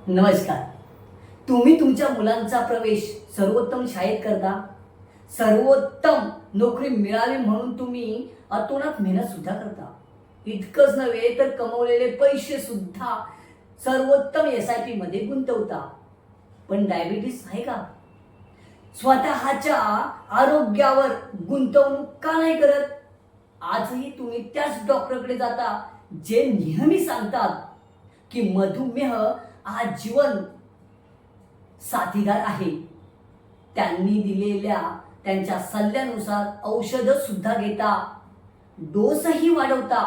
नमस्कार. तुम्ही तुमच्या मुलांचा प्रवेश सर्वोत्तम शाळेत करता. सर्वोत्तम नोकरी मिळावी म्हणून तुम्ही अतोनात मेहनत सुद्धा करता. इतकंच नव्हे तर कमवलेले पैसे सुद्धा सर्वोत्तम SIP मध्ये गुंतवता. पण डायबिटीस आहे का? स्वतःच्या आरोग्यावर गुंतवणूक का नाही करत? आजही तुम्ही त्याच डॉक्टरकडे जाता जे नेहमी सांगतात की मधुमेह आजीवन साथीदार आहे. त्यांनी दिलेल्या त्यांच्या सल्ल्यानुसार औषधं सुद्धा घेता, डोसही वाढवता,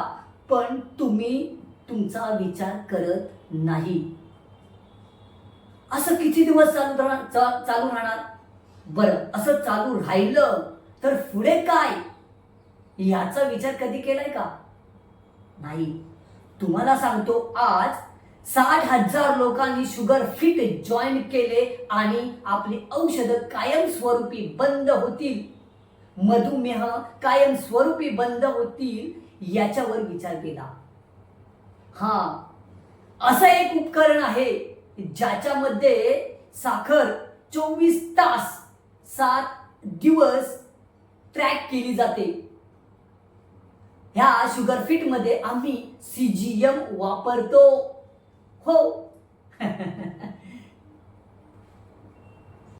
पण तुम्ही तुमचा विचार करत नाही. असं किती दिवस चालू राहणार? बरं, असं चालू राहिलं तर पुढे काय याचा विचार कधी केलाय का? नाही. तुम्हाला सांगतो, आज 60,000 लोकांनी शुगर फिट जॉईन केले आणि आपली औषधं कायमस्वरूपी बंद होतील, मधुमेह कायमस्वरूपी बंद होतील याच्यावर विचार केला. असं एक उपकरण आहे ज्याच्यामध्ये साखर 24 तास 7 दिवस ट्रॅक केली जाते. ह्या शुगर फिट मध्ये आम्ही CGM वापरतो. हो.